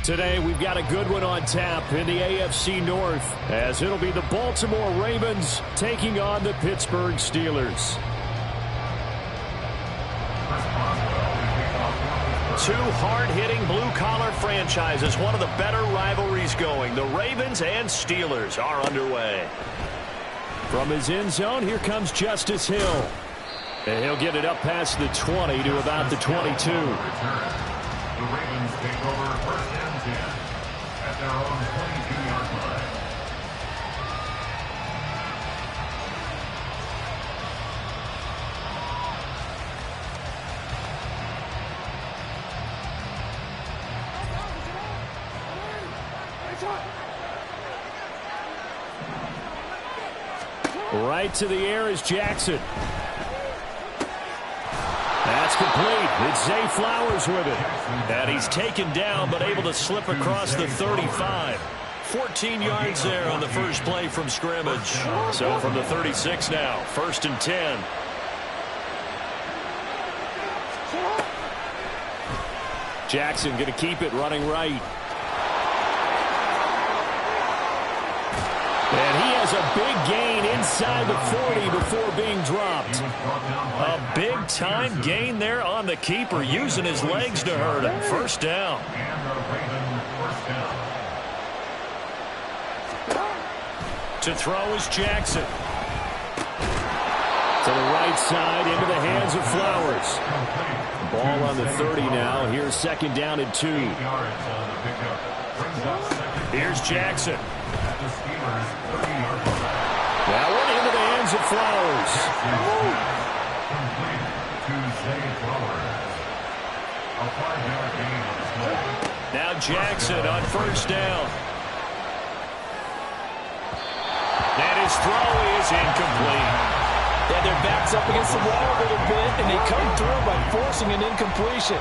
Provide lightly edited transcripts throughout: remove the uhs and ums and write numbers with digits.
Today, we've got a good one on tap in the AFC North, as it'll be the Baltimore Ravens taking on the Pittsburgh Steelers. Two hard-hitting blue-collar franchises, one of the better rivalries going. The Ravens and Steelers are underway. From his end zone, here comes Justice Hill. And he'll get it up past the 20 to about the 22. The Ravens take over first and 10 at their own 22-yard line. Right to the air is Jackson. That's complete. It's Zay Flowers with it. And he's taken down but able to slip across the 35. 14 yards there on the first play from scrimmage. So from the 36 now, first and 10. Jackson going to keep it running right. And he has a big gain inside the 40 before being dropped. A big-time gain there on the keeper, using his legs to hurt him. First down. To throw is Jackson. To the right side, into the hands of Flowers. Ball on the 30 now. Here's second down and 2. Here's Jackson. That one into the hands of Flowers. Now Jackson on first down. And his throw is incomplete. Yeah, their back's up against the wall a little bit, and they come through by forcing an incompletion.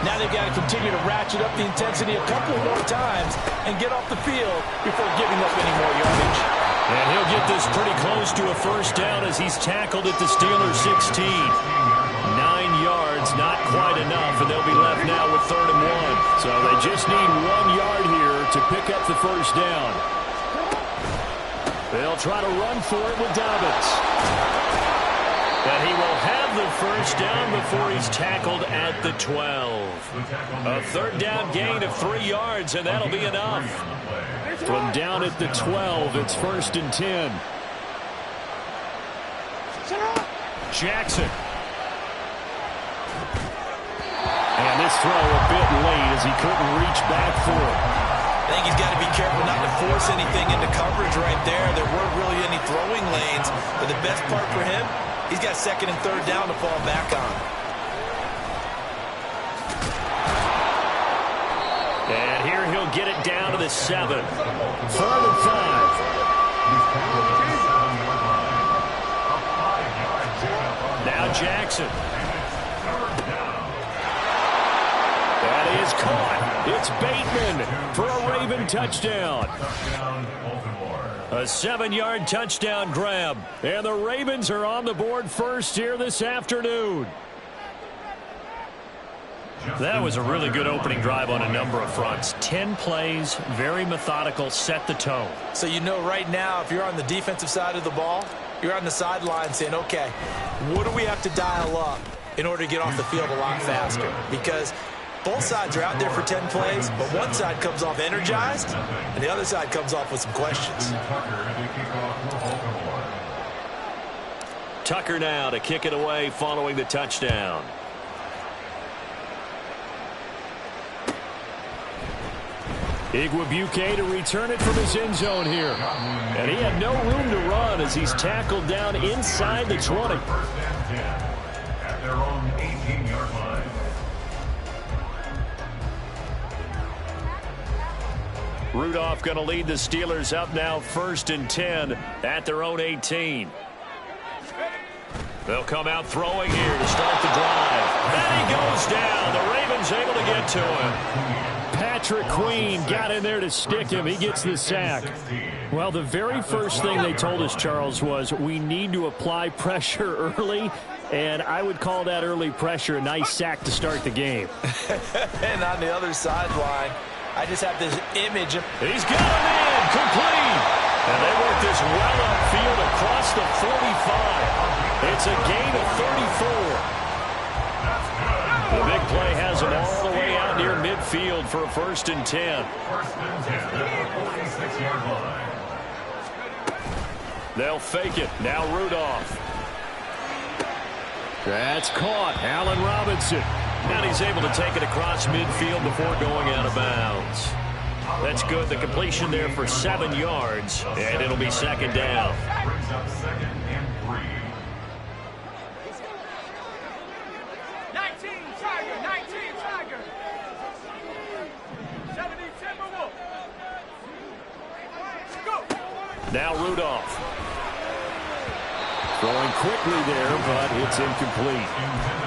Now they've got to continue to ratchet up the intensity a couple more times and get off the field before giving up any more yardage. And he'll get this pretty close to a first down as he's tackled at the Steelers' 16. 9 yards, not quite enough, and they'll be left now with 3rd and 1. So they just need 1 yard here to pick up the first down. They'll try to run for it with Dobbins. And he will have the first down before he's tackled at the 12. A 3rd down gain of 3 yards, and that'll be enough. From down at the 12, it's 1st and 10. Jackson. And this throw a bit late as he couldn't reach back for it. I think he's got to be careful not to force anything into coverage right there. There weren't really any throwing lanes, but the best part for him, he's got 2nd and 3rd down to fall back on. And here he'll get it down to the 7. 3rd and 5. Now Jackson. That is caught. It's Bateman for a Raven touchdown. A 7-yard touchdown grab. And the Ravens are on the board first here this afternoon. That was a really good opening drive on a number of fronts. 10 plays, very methodical, set the tone. So you know right now, if you're on the defensive side of the ball, you're on the sideline saying, okay, what do we have to dial up in order to get off the field a lot faster? Because both sides are out there for 10 plays, but one side comes off energized, and the other side comes off with some questions. Tucker now to kick it away following the touchdown. Igwebuike to return it from his end zone here. And he had no room to run as he's tackled down inside the 20. At their own 18-yard line. Rudolph going to lead the Steelers up now 1st and 10 at their own 18. They'll come out throwing here to start the drive. And he goes down. The Ravens able to get to him. Patrick Queen got in there to stick him. He gets the sack. Well, the very first thing they told us, Charles, was we need to apply pressure early, and I would call that early pressure a nice sack to start the game. And on the other sideline, I just have this image of... He's got him in, complete. And they work this well upfield across the 45. It's a gain of 34. The big play has him all the way out near midfield for a 1st and 10. First and 10 at the 46-yard line. They'll fake it. Now Rudolph. That's caught. Allen Robinson. And he's able to take it across midfield before going out of bounds. That's good. The completion there for 7 yards. And it'll be 2nd down. Brings up 2nd and 3. 19 Tiger, 19 Tiger. 70 Timberwolf. Go. Now Rudolph. Throwing quickly there, but it's incomplete.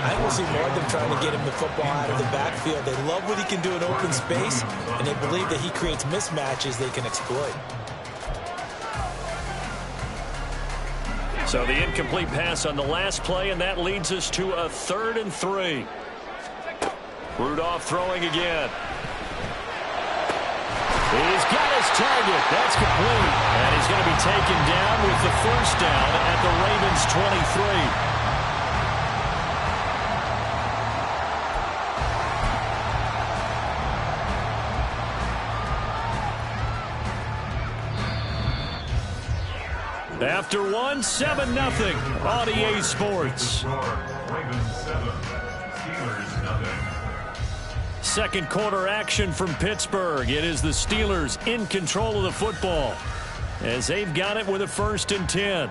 I will see more of them trying to get him the football out of the backfield. They love what he can do in open space, and they believe that he creates mismatches they can exploit. So the incomplete pass on the last play, and that leads us to a 3rd and 3. Rudolph throwing again. He's got his target. That's complete. And he's going to be taken down with the 1st down at the Ravens' 23. After 7-0 on EA Sports. Ravens 7, Steelers nothing. Second quarter action from Pittsburgh. It is the Steelers in control of the football as they've got it with a 1st and 10.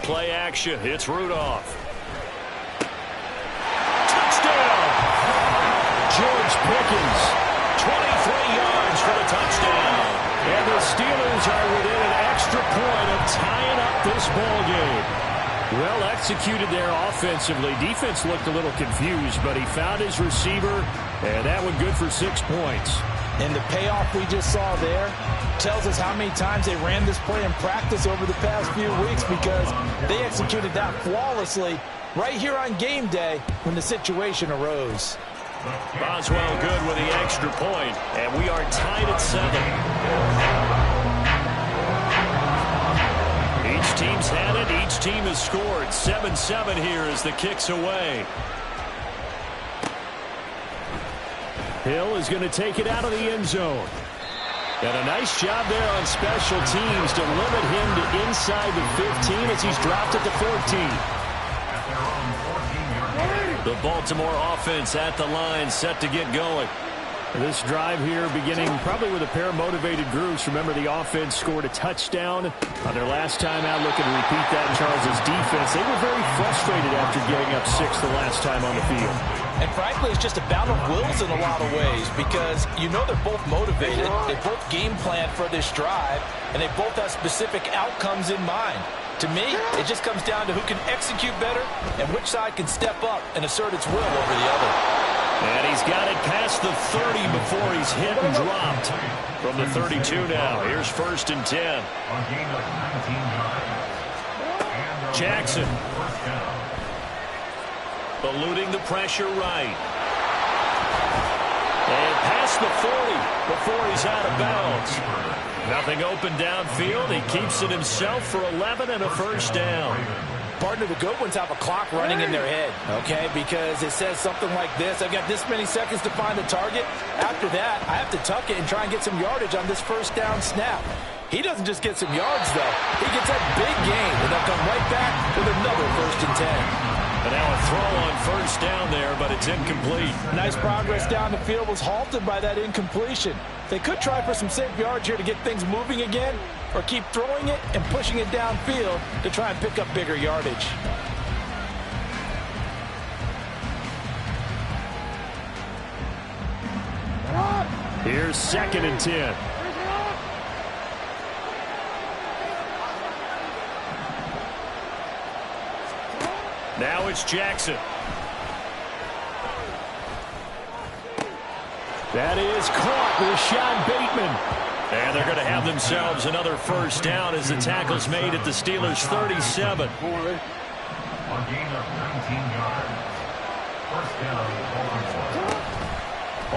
Play action. It's Rudolph. Touchdown! George Pickens. 23 yards for the touchdown. And the Steelers are within an extra point of tying up this ball game. Well executed there offensively. Defense looked a little confused, but he found his receiver, and that one good for 6 points. And the payoff we just saw there tells us how many times they ran this play in practice over the past few weeks, because they executed that flawlessly right here on game day when the situation arose. Boswell good with the extra point, and we are tied at 7. Each team's had it. Each team has scored. 7-7 here as the kick's away. Hill is going to take it out of the end zone. And a nice job there on special teams to limit him to inside the 15 as he's dropped at the 14. The Baltimore offense at the line, set to get going. This drive here beginning probably with a pair of motivated groups. Remember, the offense scored a touchdown on their last time out, looking to repeat that in Charles' defense. They were very frustrated after giving up 6 the last time on the field. And frankly, it's just a battle of wills in a lot of ways, because you know they're both motivated, they both game plan for this drive, and they both have specific outcomes in mind. To me, it just comes down to who can execute better and which side can step up and assert its will over the other. And he's got it past the 30 before he's hit and dropped. From the 32 now, here's 1st and 10. Jackson. Eluding the pressure right. And past the 40 before he's out of bounds. Nothing open downfield. He keeps it himself for 11 and a 1st down. Partner, the good ones have a clock running in their head, okay? Because it says something like this: I've got this many seconds to find the target. After that, I have to tuck it and try and get some yardage on this 1st down snap. He doesn't just get some yards, though. He gets that big gain, and they'll come right back with another 1st and 10. And now a throw on 1st down there, but it's incomplete. Nice progress down the field was halted by that incompletion. They could try for some safe yards here to get things moving again, or keep throwing it and pushing it downfield to try and pick up bigger yardage. Here's 2nd and 10. Now it's Jackson. That is caught with Sean Bateman. And they're going to have themselves another first down as the tackle's made at the Steelers' 37. A gain of 19 yards. First down, Baltimore.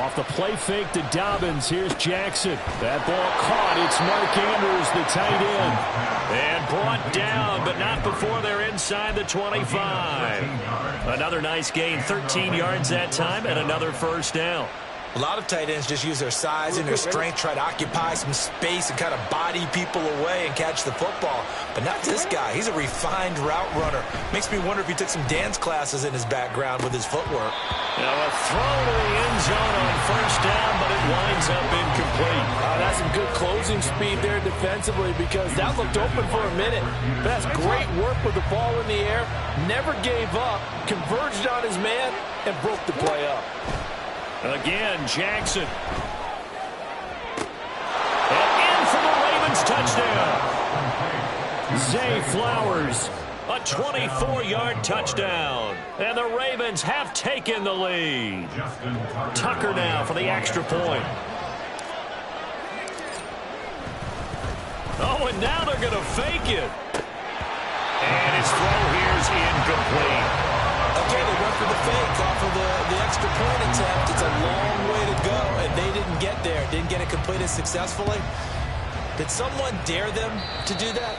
Off the play fake to Dobbins. Here's Jackson. That ball caught. It's Mark Andrews, the tight end. And brought down, but not before they're inside the 25. Another nice gain. 13 yards that time and another first down. A lot of tight ends just use their size and their strength, try to occupy some space and kind of body people away and catch the football. But not this guy. He's a refined route runner. Makes me wonder if he took some dance classes in his background with his footwork. Now a throw to the end zone on first down, but it winds up incomplete. That's some good closing speed there defensively because that looked open for a minute. But that's great work with the ball in the air. Never gave up, converged on his man, and broke the play up. Again, Jackson. And in for the Ravens touchdown. Zay Flowers, a 24-yard touchdown. And the Ravens have taken the lead. Tucker now for the extra point. Oh, and now they're going to fake it. And his throw here is incomplete. Okay, they went for the fake off of the extra point attempt. It's a long way to go, and they didn't get there. Didn't get it completed successfully. Did someone dare them to do that?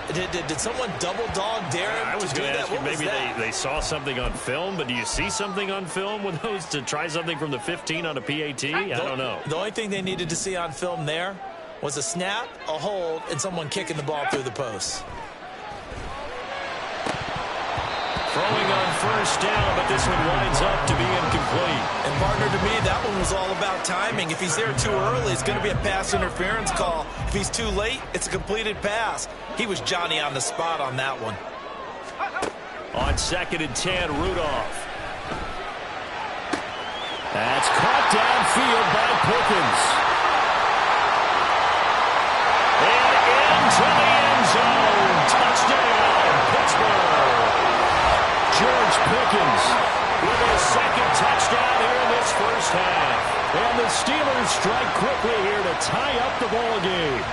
Did someone double dog dare them I was to do going to that? ask you, maybe they saw something on film, but do you see something on film with those to try something from the 15 on a PAT? I don't know. The only thing they needed to see on film there was a snap, a hold, and someone kicking the ball through the post. Throwing on first down, but this one winds up to be incomplete. And, partner, to me, that one was all about timing. If he's there too early, it's going to be a pass interference call. If he's too late, it's a completed pass. He was Johnny on the spot on that one. On 2nd and 10, Rudolph. That's caught downfield by Pickens. And into the end zone. Touchdown, Pittsburgh. George Pickens with his second touchdown here in this first half. And the Steelers strike quickly here to tie up the ball game.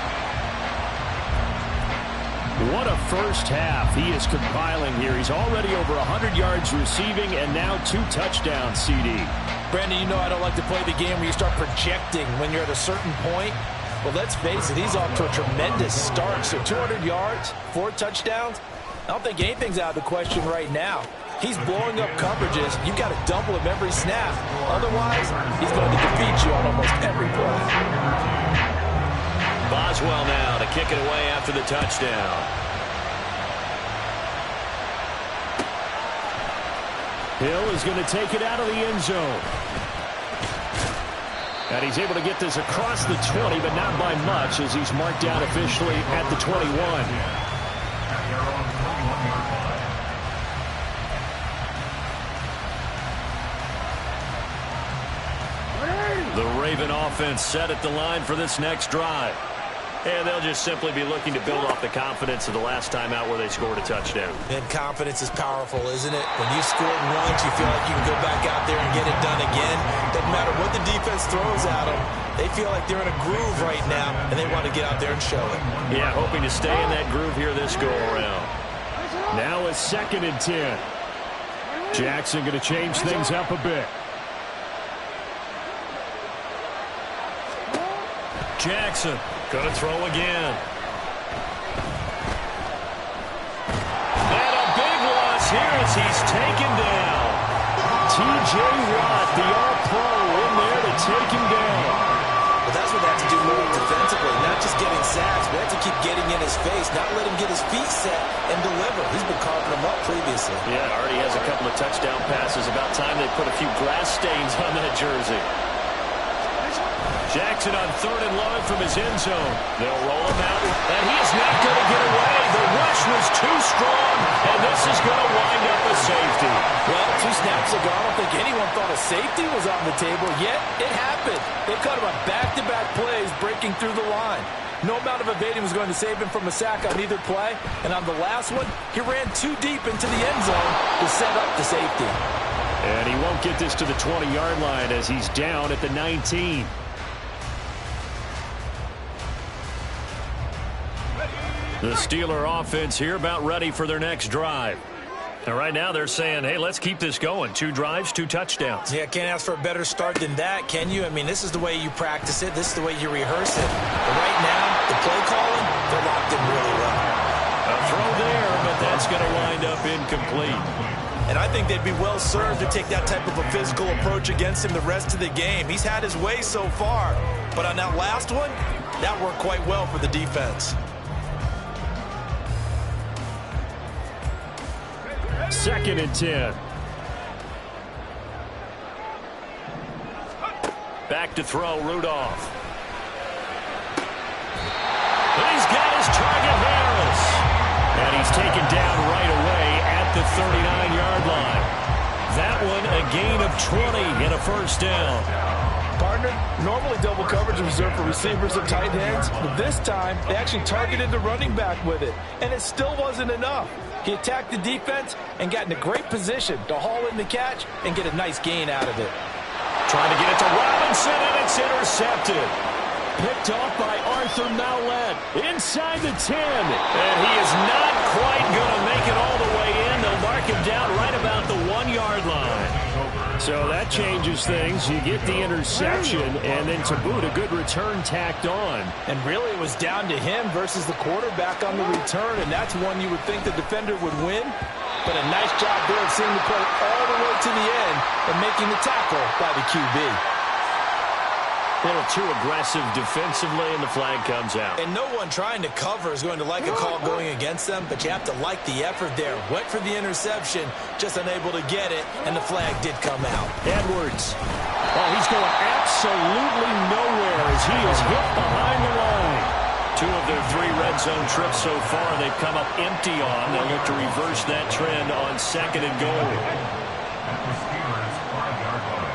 What a first half he is compiling here. He's already over 100 yards receiving and now 2 touchdowns, CD. Brandon, you know I don't like to play the game where you start projecting when you're at a certain point. Well, let's face it, he's off to a tremendous start. So 200 yards, 4 touchdowns. I don't think anything's out of the question right now. He's blowing up coverages. You've got to double him every snap. Otherwise, he's going to defeat you on almost every play. Boswell now to kick it away after the touchdown. Hill is going to take it out of the end zone. And he's able to get this across the 20, but not by much as he's marked down officially at the 21. The Raven offense set at the line for this next drive. And they'll just simply be looking to build off the confidence of the last time out where they scored a touchdown. And confidence is powerful, isn't it? When you've scored once, you feel like you can go back out there and get it done again. Doesn't matter what the defense throws at them. They feel like they're in a groove right now, and they want to get out there and show it. Yeah, hoping to stay in that groove here this go-around. Now a 2nd and 10. Jackson going to change things up a bit. Jackson going to throw again. And a big loss here as he's taken down. T.J. Watt, the all-pro, in there to take him down. But that's what they have to do more defensively, not just getting sacks, but they have to keep getting in his face, not let him get his feet set and deliver. He's been carving them up previously. Yeah, already has a couple of touchdown passes. About time they put a few grass stains on that jersey. Jackson on 3rd and long from his end zone. They'll roll him out, and he's not going to get away. The rush was too strong, and this is going to wind up a safety. Well, 2 snaps ago, I don't think anyone thought a safety was on the table, yet it happened. They caught him on back-to-back plays breaking through the line. No amount of evading was going to save him from a sack on either play, and on the last one, he ran too deep into the end zone to set up the safety. And he won't get this to the 20-yard line as he's down at the 19. The Steeler offense here about ready for their next drive. And right now they're saying, hey, let's keep this going. 2 drives, 2 touchdowns. Yeah, can't ask for a better start than that, can you? I mean, this is the way you practice it. This is the way you rehearse it. But right now, the play calling, they're locked in really well. A throw there, but that's going to wind up incomplete. And I think they'd be well served to take that type of a physical approach against him the rest of the game. He's had his way so far. But on that last one, that worked quite well for the defense. 2nd and 10. Back to throw, Rudolph. And he's got his target, Harris. And he's taken down right away at the 39-yard line. That one a gain of 20 and a first down. Partner, normally double coverage is reserved for receivers and tight ends, but this time they actually targeted the running back with it, and it still wasn't enough. He attacked the defense and got in a great position to haul in the catch and get a nice gain out of it. Trying to get it to Robinson, and it's intercepted. Picked off by Arthur Maulet inside the 10. And he is not quite going to make it all the way in. They'll mark him down right about the 1-yard line. So that changes things. You get the interception, and then to boot, a good return tacked on. And really it was down to him versus the quarterback on the return, and that's one you would think the defender would win. But a nice job there of seeing the play all the way to the end and making the tackle by the QB. A little too aggressive defensively, and the flag comes out. And no one trying to cover is going to like a call going against them, but you have to like the effort there. Went for the interception, just unable to get it, and the flag did come out. Edwards. Oh, he's going absolutely nowhere as he is hit behind the line. 2 of their 3 red zone trips so far they've come up empty on. They'll look to reverse that trend on 2nd and goal. At the Steelers' 5-yard line.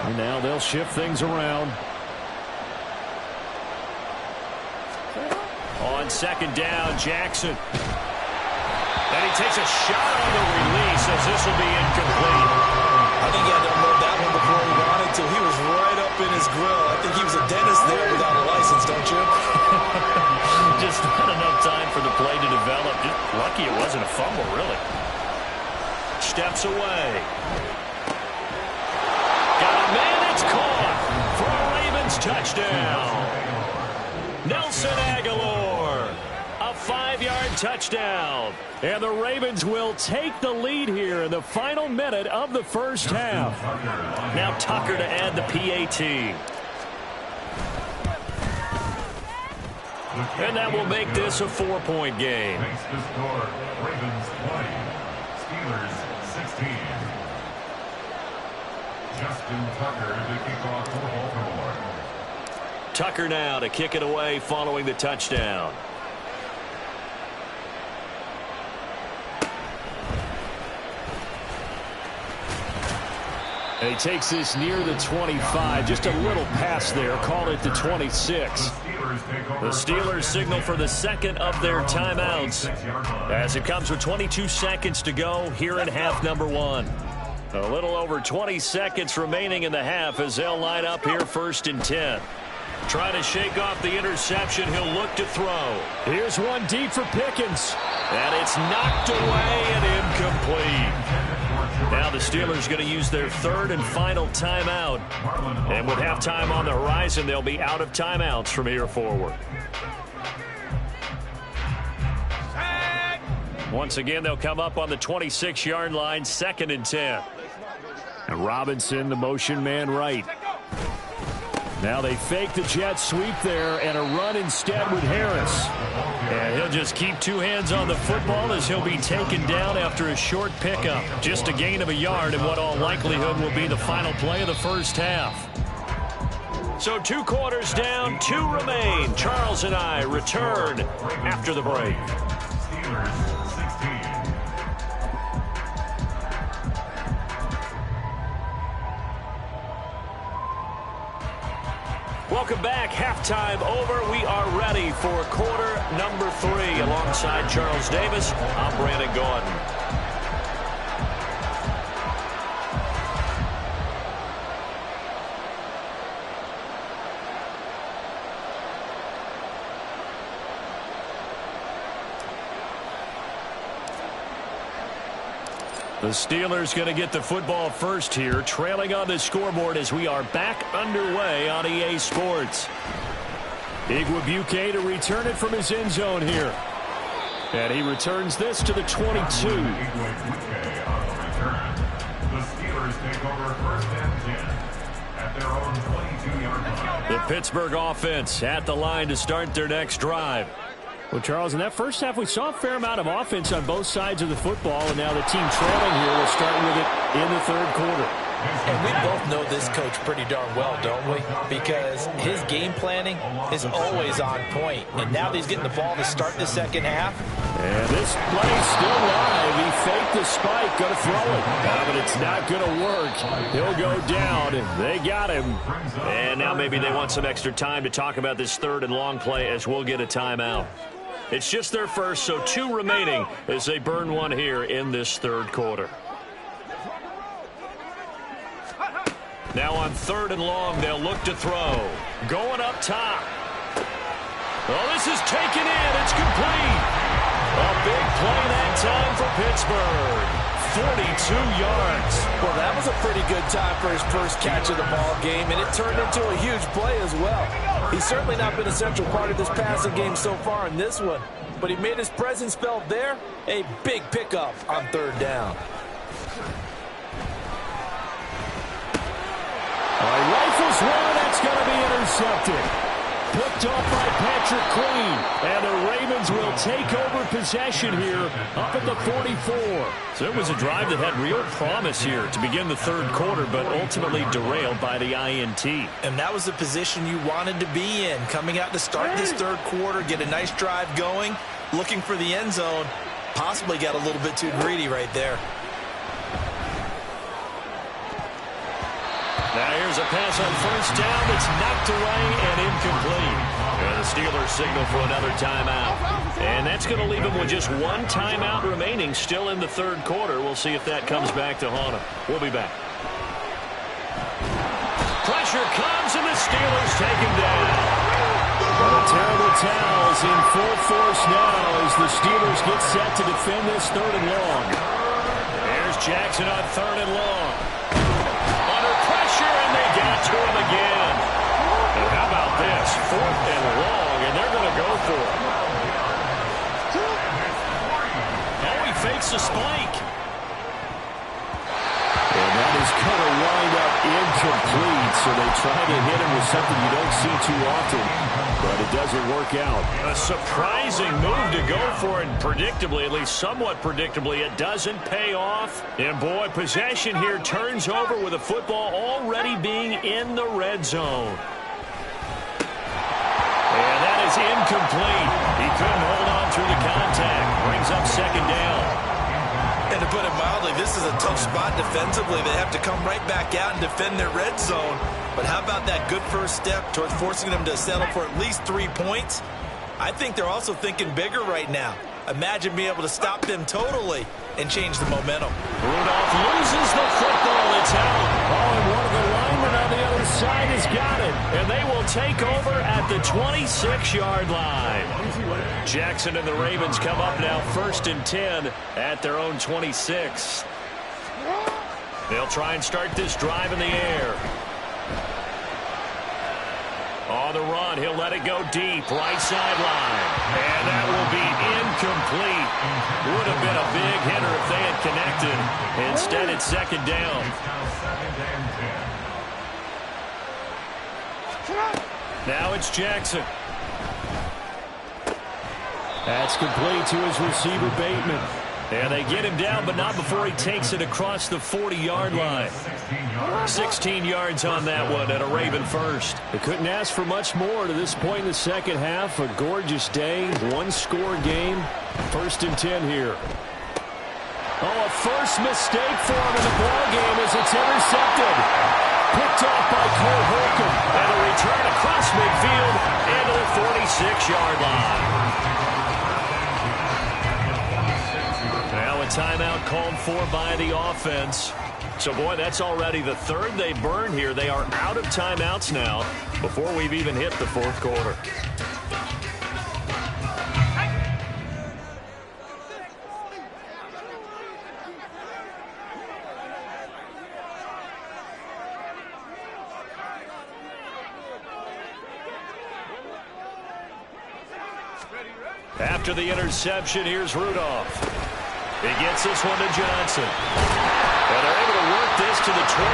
And now they'll shift things around. On 2nd down, Jackson. And he takes a shot on the release as this will be incomplete. I think he had to unload that one before he wanted to. He was right up in his grill. I think he was a dentist there without a license, don't you? Just not enough time for the play to develop. Just lucky it wasn't a fumble, really. Steps away. Got a man, it's caught for a Ravens touchdown. Nelson Aguilar, a 5-yard touchdown. And the Ravens will take the lead here in the final minute of the first half. Now Tucker to add the PAT. And that will make this a 4-point game. Makes the score Ravens 20, Steelers 16. Justin Tucker to kick off for Baltimore. Tucker now to kick it away following the touchdown. And he takes this near the 25. Just a little pass there. Call it the 26. The Steelers signal for the second of their timeouts as it comes with 22 seconds to go here in half number 1. A little over 20 seconds remaining in the half as they'll line up here 1st and 10. Trying to shake off the interception. He'll look to throw. Here's one deep for Pickens. And it's knocked away and incomplete. Now the Steelers going to use their 3rd and final timeout. And with halftime on the horizon, they'll be out of timeouts from here forward. Once again, they'll come up on the 26-yard line, 2nd and 10. And Robinson, the motion man right. Now they fake the jet sweep there and a run instead with Harris. And he'll just keep 2 hands on the football as he'll be taken down after a short pickup. Just a gain of a yard in what all likelihood will be the final play of the first half. So 2 quarters down, 2 remain. Charles and I return after the break. Steelers 16. Welcome back. Halftime over. We are ready for quarter number 3. Alongside Charles Davis, I'm Brandon Gordon. The Steelers going to get the football first here, trailing on the scoreboard as we are back underway on EA Sports. Igwebuike to return it from his end zone here. And he returns this to the 22. The Steelers take over first and 10 at their own 22-yard line. The Pittsburgh offense at the line to start their next drive. Well, Charles, in that first half, we saw a fair amount of offense on both sides of the football, and now the team trailing here will start with it in the third quarter. And we both know this coach pretty darn well, don't we? Because his game planning is always on point. And now that he's getting the ball to start the second half. And this play's still live. He faked the spike, going to throw it. But it's not going to work. He'll go down. They got him. And now maybe they want some extra time to talk about this third and long play as we'll get a timeout. It's just their first, so 2 remaining as they burn one here in this third quarter. Now on 3rd and long, they'll look to throw. Going up top. Oh, this is taken in. It's complete. A big play that time for Pittsburgh. 42 yards. Well, that was a pretty good time for his first catch of the ball game, and it turned into a huge play as well. He's certainly not been a central part of this passing game so far in this one, but he made his presence felt there. A big pickup on 3rd down. Rifles one, that's going to be intercepted. Picked off by Patrick Queen. And the Ravens will take over possession here up at the 44. So it was a drive that had real promise here to begin the third quarter, but ultimately derailed by the INT. And that was the position you wanted to be in. Coming out to start this third quarter, get a nice drive going, looking for the end zone. Possibly got a little bit too greedy right there. Now here's a pass on first down that's knocked away and incomplete. And the Steelers signal for another timeout. And that's going to leave them with just 1 timeout remaining still in the third quarter. We'll see if that comes back to haunt them. We'll be back. Pressure comes and the Steelers take him down. But a terrible towel is in full force now as the Steelers get set to defend this 3rd and long. There's Jackson on 3rd and long. And they got to him again. And how about this? 4th and long, and they're going to go for it. Oh, he fakes a spike. And that is going to wind up incomplete. So they try to hit him with something you don't see too often, but it doesn't work out. A surprising move to go for it, and predictably, at least somewhat predictably, it doesn't pay off. And boy, possession here turns over with the football already being in the red zone. And that is incomplete. He couldn't hold on through the contact. Brings up 2nd down. And to put it mildly, this is a tough spot defensively. They have to come right back out and defend their red zone. But how about that good first step towards forcing them to settle for at least 3 points? I think they're also thinking bigger right now. Imagine being able to stop them totally and change the momentum. Rudolph loses the football. It's out. Oh, and one of the linemen on the other side has got it. And they will take over at the 26-yard line. Jackson and the Ravens come up now 1st and 10 at their own 26. They'll try and start this drive in the air. On the run, he'll let it go deep, right sideline. And that will be incomplete. Would have been a big hitter if they had connected. Instead, it's 2nd down. Now it's Jackson. That's complete to his receiver, Bateman. And they get him down, but not before he takes it across the 40-yard line. 16 yards on that one and a Raven first. They couldn't ask for much more to this point in the second half. A gorgeous day, 1-score game. 1st and 10 here. Oh, a first mistake for him in the ballgame as it's intercepted. Picked off by Cole Holcomb. And a return across midfield into the 46-yard line. Now a timeout called for by the offense. So, boy, that's already the 3rd they burn here. They are out of timeouts now before we've even hit the 4th quarter. After the interception, here's Rudolph. He gets this one to Johnson. And they're able to work this to the 25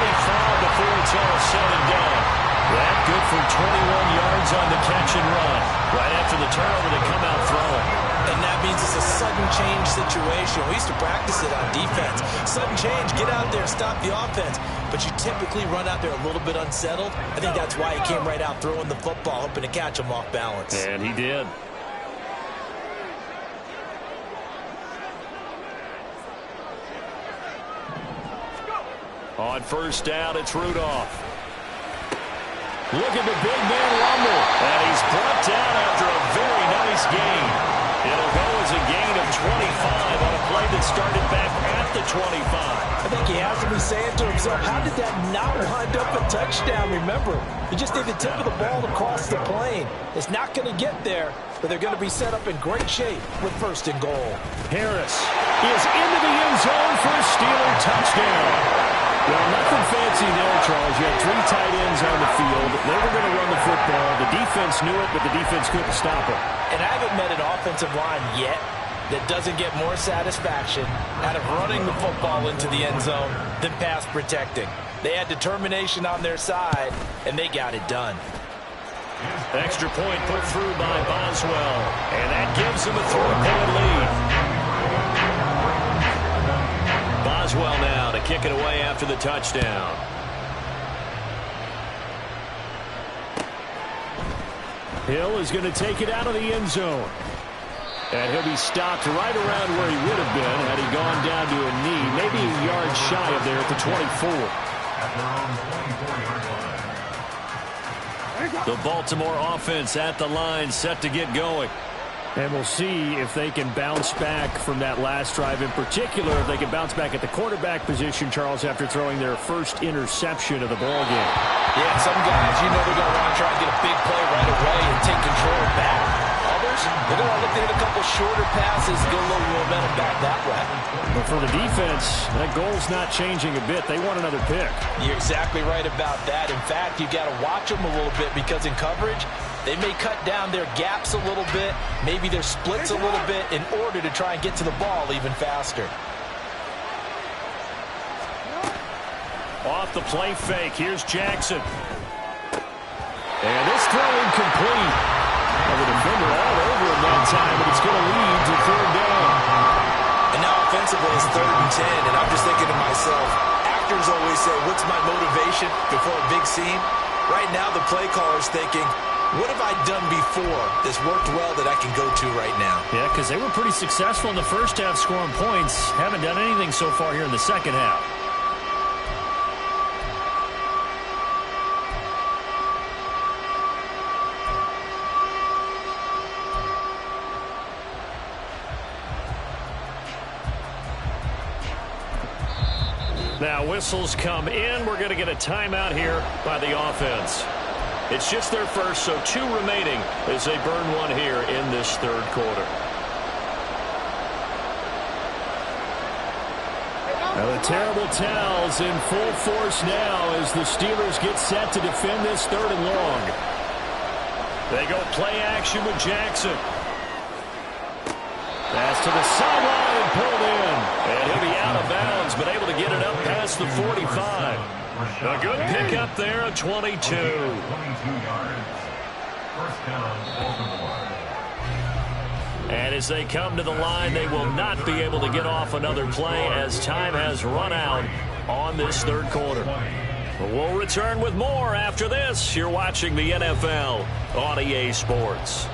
before it's all said and done. That good for 21 yards on the catch and run. Right after the turnover, they come out throwing. And that means it's a sudden change situation. We used to practice it on defense. Sudden change, get out there, stop the offense. But you typically run out there a little bit unsettled. I think that's why he came right out throwing the football, hoping to catch him off balance. And he did. On first down, it's Rudolph. Look at the big man rumble. And he's brought down after a very nice gain. It'll go as a gain of 25 on a play that started back at the 25. I think he has to be saying to himself, how did that not wind up a touchdown? Remember, you just need the tip of the ball to cross the plane. It's not going to get there, but they're going to be set up in great shape with first and goal. Harris is into the end zone for a Steeler touchdown. Well, nothing fancy there, Charles. You had 3 tight ends on the field. They were going to run the football. The defense knew it, but the defense couldn't stop it. And I haven't met an offensive line yet that doesn't get more satisfaction out of running the football into the end zone than pass protecting. They had determination on their side, and they got it done. Extra point put through by Boswell, and that gives them a 3-point lead. Boswell now to kick it away after the touchdown. Hill is going to take it out of the end zone. And he'll be stopped right around where he would have been had he gone down to a knee, maybe a yard shy of there at the 24. The Baltimore offense at the line, set to get going. And we'll see if they can bounce back from that last drive. In particular, if they can bounce back at the quarterback position, Charles, after throwing their first interception of the ballgame. Yeah, some guys, you know they're going to want to try and get a big play right away and take control back. Others, they're going to look to hit a couple shorter passes, get a little momentum back that way. But for the defense, that goal's not changing a bit. They want another pick. You're exactly right about that. In fact, you got to watch them a little bit because in coverage, they may cut down their gaps a little bit, maybe their splits a little bit in order to try and get to the ball even faster. Off the play fake, here's Jackson. And this throw incomplete. Well, the defender all over him that time, but it's going to lead to 3rd down. And now offensively it's 3rd and 10, and I'm just thinking to myself, actors always say, what's my motivation before a big scene? Right now the play caller's thinking, what have I done before that's worked well that I can go to right now? Yeah, because they were pretty successful in the first half scoring points. Haven't done anything so far here in the second half. Now whistles come in. We're going to get a timeout here by the offense. It's just their first, so 2 remaining as they burn one here in this 3rd quarter. Now the terrible towels in full force now as the Steelers get set to defend this 3rd and long. They go play action with Jackson. Pass to the sideline and pulled in. And he'll be out of bounds, but able to get it up past the 45. A good pickup there at 22. 22 yards. First down, Baltimore. And as they come to the line, they will not be able to get off another play as time has run out on this 3rd quarter. We'll return with more after this. You're watching the NFL on EA Sports.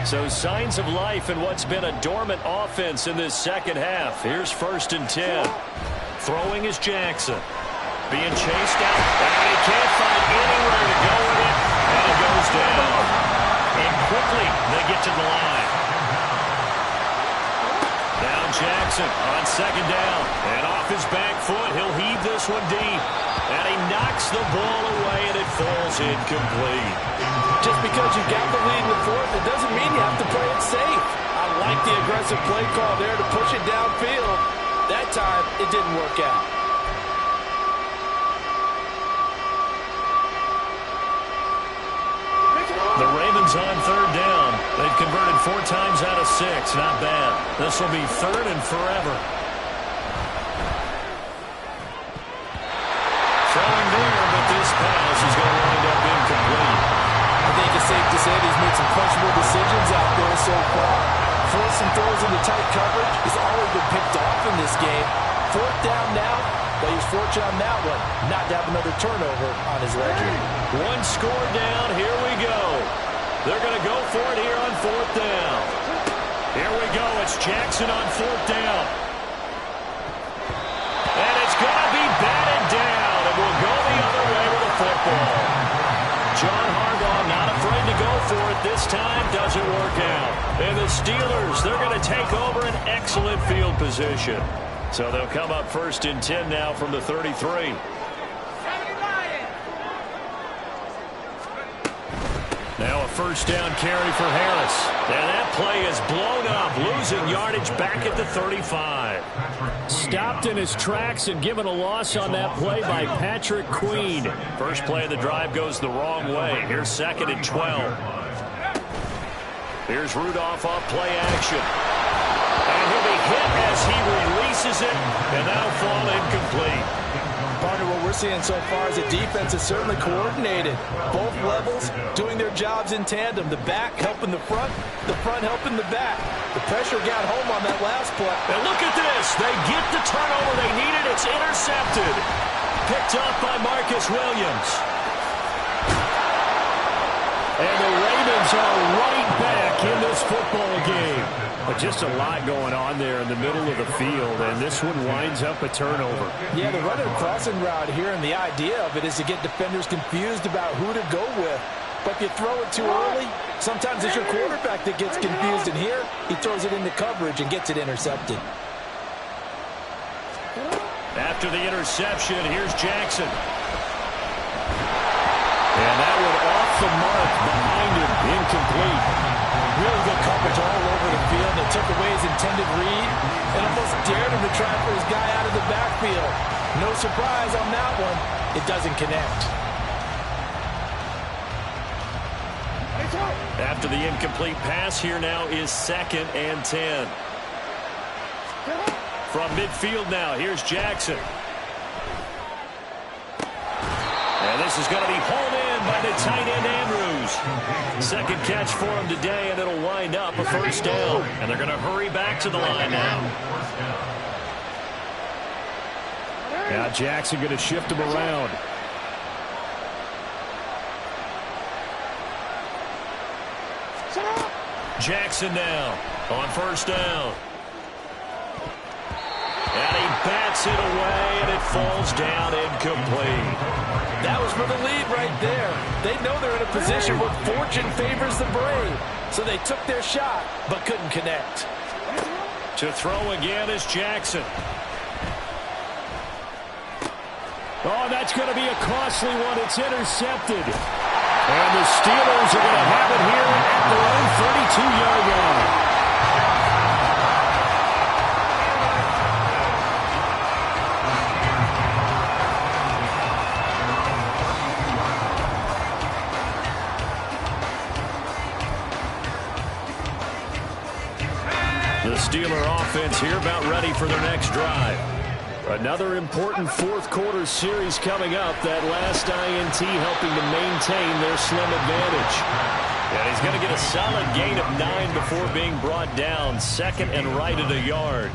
So signs of life in what's been a dormant offense in this second half. Here's 1st and 10. Throwing is Jackson. Being chased out. And he can't find anywhere to go with it. And it goes down. And quickly they get to the line. Now Jackson on 2nd down. And off his back foot, he'll heave this one deep. And he knocks the ball away, and it falls incomplete. Just because you got the lead in the 4th, it doesn't mean you have to play it safe. I like the aggressive play call there to push it downfield. time, it didn't work out. The Ravens on third down. They've converted 4 times out of 6. Not bad. This will be third and forever. Throwing there, but this pass is going to wind up incomplete. I think it's safe to say that he's made some questionable decisions out there so far. Forcing throws into tight coverage has already been picked off in this game. Fourth down now, but he's fortunate on that one not to have another turnover on his ledger. One score down. Here we go. They're going to go for it here on fourth down. Here we go. It's Jackson on fourth down. And it's going to be batted down. And we'll go the other way with the football. John Harbaugh not afraid to go for it. This time doesn't work out. And the Steelers, they're going to take over an excellent field position. So they'll come up first and 10 now from the 33. Now a first down carry for Harris. And that play is blown up, losing yardage back at the 35. Stopped in his tracks and given a loss on that play by Patrick Queen. First play of the drive goes the wrong way. Here's second and 12. Here's Rudolph off play action. And he'll be hit as he releases it, and that'll fall incomplete. Partner, what we're seeing so far is the defense is certainly coordinated. Both levels doing their jobs in tandem. The back helping the front helping the back. The pressure got home on that last play. And look at this. They get the turnover they needed. It's intercepted. Picked up by Marcus Williams. And the Ravens are right back in this football game. But just a lot going on there in the middle of the field, and this one winds up a turnover. Yeah, the running crossing route here, and the idea of it is to get defenders confused about who to go with. But if you throw it too early, sometimes it's your quarterback that gets confused, and here he throws it into coverage and gets it intercepted. After the interception, here's Jackson. And that one off the mark behind him, incomplete. Really good coverage all over the field. They took away his intended read and almost dared him to try for his guy out of the backfield. No surprise on that one. It doesn't connect. After the incomplete pass, here now is second and 10. From midfield now, here's Jackson. And this is going to be hauled in by the tight end Andrews. Second catch for him today, and it'll wind up a first down. And they're going to hurry back to the line now. Now Jackson going to shift him around. Jackson now on first down. And he bats it away, and it falls down incomplete. That was for the lead right there. They know they're in a position where fortune favors the brave. So they took their shot, but couldn't connect. To throw again is Jackson. Oh, that's going to be a costly one. It's intercepted. And the Steelers are going to have it here at their own 32-yard line. The Steeler offense here about ready for their next drive. Another important fourth quarter series coming up. That last INT helping to maintain their slim advantage. And he's going to get a solid gain of 9 before being brought down. Second and right at a yard.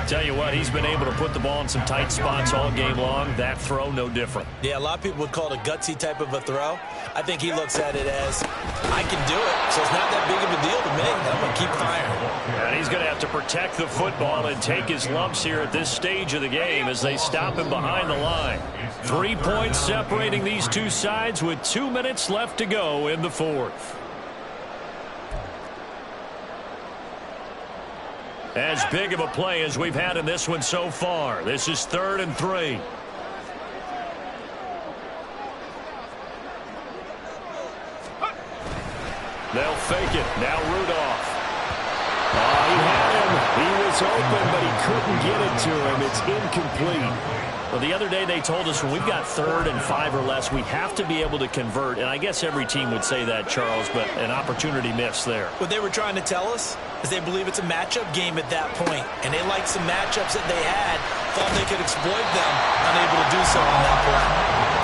Tell you what, he's been able to put the ball in some tight spots all game long. That throw, no different. Yeah, a lot of people would call it a gutsy type of a throw. I think he looks at it as, I can do it, so it's not that big of a deal to me. I'm going to keep firing. And he's going to have to protect the football and take his lumps here at this stage of the game as they stop him behind the line. 3 points separating these two sides with 2 minutes left to go in the fourth. As big of a play as we've had in this one so far. This is 3rd and 3. They'll fake it. Now Rudolph. Oh, he had him. He was was open, but he couldn't get it to him. It's incomplete. Well, the other day they told us when we've got 3rd and 5 or less, we have to be able to convert. And I guess every team would say that, Charles, but an opportunity missed there. What they were trying to tell us is they believe it's a matchup game at that point. And they liked some matchups that they had, thought they could exploit them, unable to do so on that play.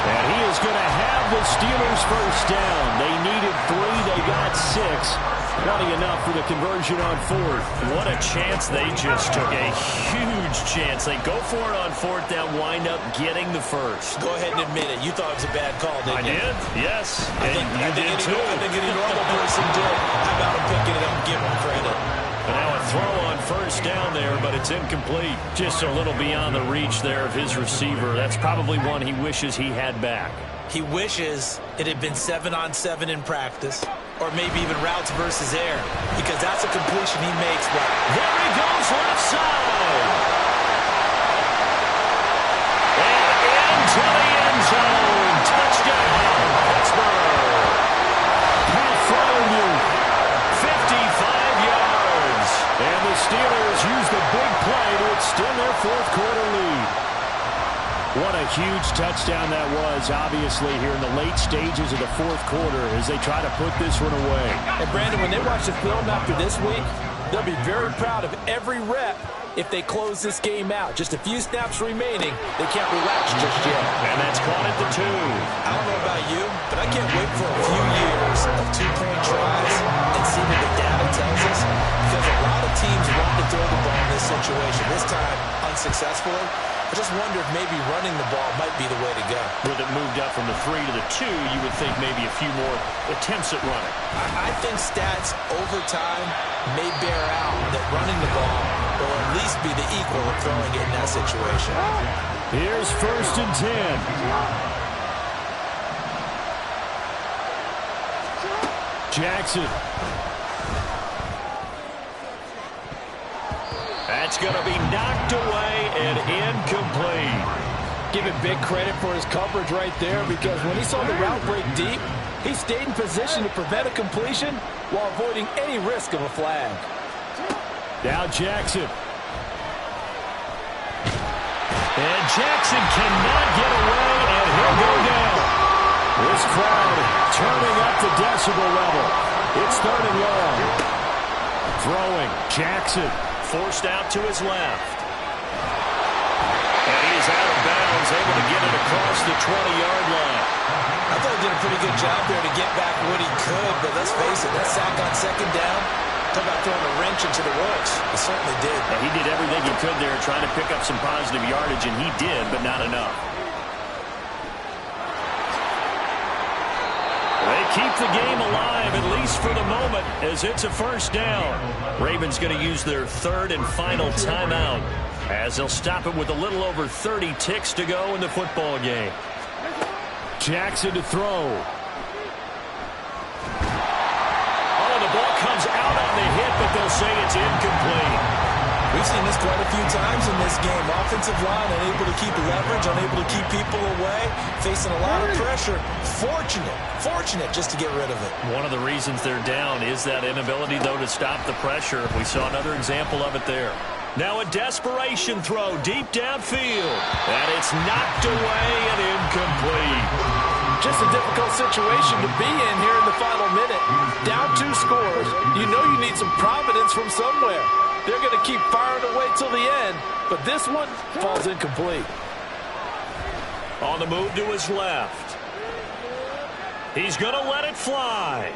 And he is going to have the Steelers first down. They needed 3, they got 6. Plenty enough for the conversion on 4th. What a chance they just took. A huge chance. They go for it on 4th down, wind up getting the first. Go ahead and admit it. You thought it was a bad call, didn't you? I did, yes. I think any normal person did. How about him picking it up and giving him credit? And now a throw on first down there, but it's incomplete. Just a little beyond the reach there of his receiver. That's probably one he wishes he had back. He wishes it had been 7-on-7 in practice, or maybe even routes versus air, because that's a completion he makes. But there he goes, left side. And into the end zone. Touchdown, Pittsburgh. Pat Freiermuth, 55 yards. And the Steelers use the big play to extend their 4th quarter lead. What a huge touchdown that was, obviously, here in the late stages of the 4th quarter as they try to put this one away. And, Brandon, when they watch the film after this week, they'll be very proud of every rep if they close this game out. Just a few snaps remaining. They can't relax just yet. And that's caught at the 2. I don't know about you, but I can't wait for a few years of 2-point tries and see what the data tells us, because a lot of teams want to throw the ball in this situation. This time, unsuccessfully. I just wonder if maybe running the ball might be the way to go. With it moved up from the 3 to the 2, you would think maybe a few more attempts at running. I think stats over time may bear out that running the ball will at least be the equal of throwing it in that situation. Here's 1st and 10. Jackson. That's going to be knocked away and incomplete. Give him big credit for his coverage right there, because when he saw the route break deep, he stayed in position to prevent a completion while avoiding any risk of a flag. Now Jackson. And Jackson cannot get away, and he'll go down. This crowd turning up the decibel level. It's 3rd and long. Throwing. Jackson. Forced out to his left. And he is out of bounds, able to get it across the 20-yard line. I thought he did a pretty good job there to get back what he could, but let's face it, that sack on 2nd down, talk about throwing a wrench into the works. He certainly did. And he did everything he could there trying to pick up some positive yardage, and he did, but not enough. They keep the game alive, at least for the moment, as it's a first down. Ravens going to use their 3rd and final timeout as they'll stop it with a little over 30 ticks to go in the football game. Jackson to throw. Oh, the ball comes out on the hit, but they'll say it's incomplete. We've seen this quite a few times in this game. Offensive line unable to keep leverage, unable to keep people away, facing a lot of pressure. Fortunate just to get rid of it. One of the reasons they're down is that inability, though, to stop the pressure. We saw another example of it there. Now a desperation throw deep downfield. And it's knocked away and incomplete. Just a difficult situation to be in here in the final minute. Down 2 scores. You know you need some providence from somewhere. They're going to keep firing away till the end, but this one falls incomplete. On the move to his left. He's going to let it fly.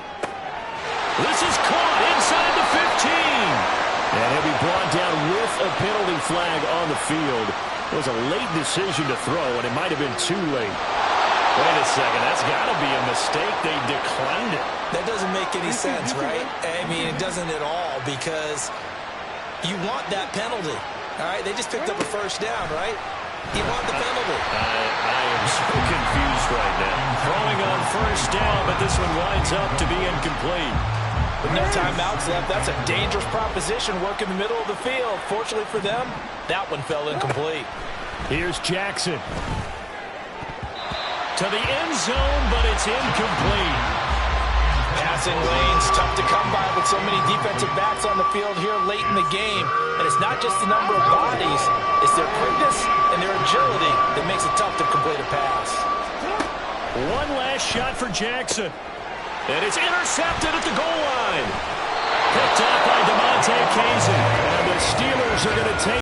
This is caught inside the 15. And he'll be brought down with a penalty flag on the field. It was a late decision to throw, and it might have been too late. Wait a second, that's got to be a mistake. They declined it. That doesn't make any sense, right? I mean, it doesn't at all, because you want that penalty. All right, they just picked up a first down, right? You want the penalty. I am so confused right now. Throwing on first down, but this one winds up to be incomplete. With no timeouts left, that's a dangerous proposition, work in the middle of the field. Fortunately for them, that one fell incomplete. Here's Jackson. To the end zone, but it's incomplete. Pass Passing lanes, tough to come by with so many defensive backs on the field here late in the game. And it's not just the number of bodies, it's their quickness and their agility that makes it tough to complete a pass. One last shot for Jackson. And it's intercepted at the goal line. Picked up by DeMonte Casey. And the Steelers are going to take